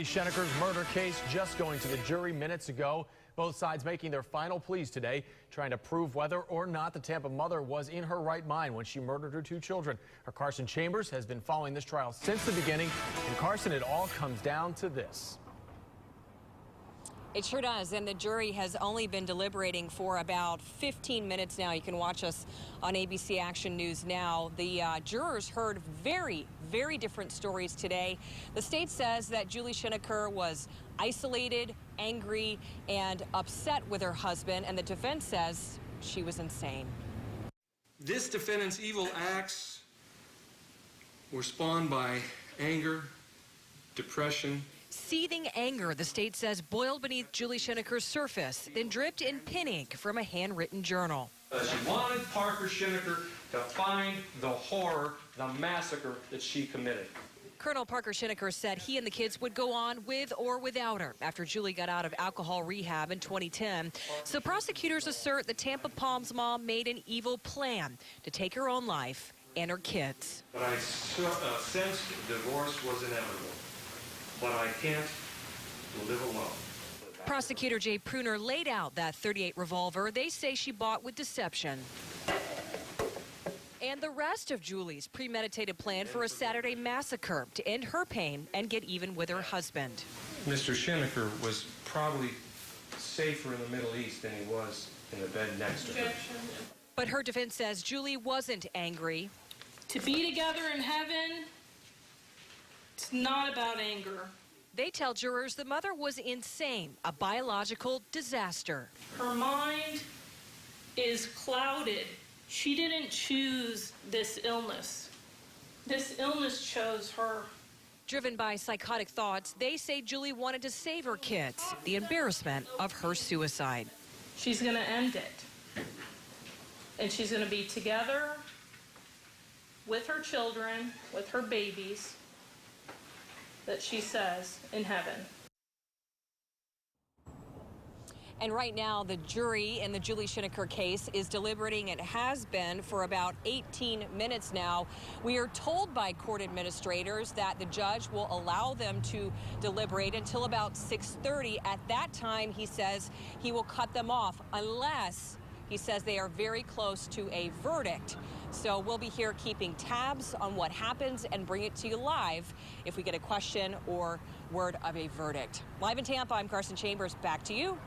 Schenecker's murder case just going to the jury minutes ago. Both sides making their final pleas today, trying to prove whether or not the Tampa mother was in her right mind when she murdered her two children. Our Carson Chambers has been following this trial since the beginning. And Carson, it all comes down to this. It sure does, and the jury has only been deliberating for about 15 minutes now. You can watch us on ABC Action News now. The jurors heard very different stories today. The state says that Julie Schenecker was isolated, angry, and upset with her husband, and the defense says she was insane. This defendant's evil acts were spawned by anger, depression. Seething anger, the state says, boiled beneath Julie Schenecker's surface, then dripped in pen ink from a handwritten journal. She wanted Parker Schenecker to find the horror, the massacre that she committed. Colonel Parker Schenecker said he and the kids would go on with or without her after Julie got out of alcohol rehab in 2010. So prosecutors assert the Tampa Palms mom made an evil plan to take her own life and her kids. But I sensed divorce was inevitable. But I can't live alone. Prosecutor Jay Pruner laid out that .38 revolver they say she bought with deception. And the rest of Julie's premeditated plan for a Saturday massacre to end her pain and get even with her husband. Mr. Schenecker was probably safer in the Middle East than he was in the bed next to her. But her defense says Julie wasn't angry. To be together in heaven, it's not about anger. They tell jurors the mother was insane, a biological disaster. Her mind is clouded. She didn't choose this illness. This illness chose her. Driven by psychotic thoughts, they say Julie wanted to save her kids, the embarrassment of her suicide. She's going to end it. And she's going to be together with her children, with her babies, that she says in heaven. And right now, the jury in the Julie Schenecker case is deliberating. It has been for about 18 minutes now. We are told by court administrators that the judge will allow them to deliberate until about 6:30. At that time, he says he will cut them off unless he says they are very close to a verdict. So we'll be here keeping tabs on what happens and bring it to you live if we get a question or word of a verdict. Live in Tampa, I'm Carson Chambers. Back to you.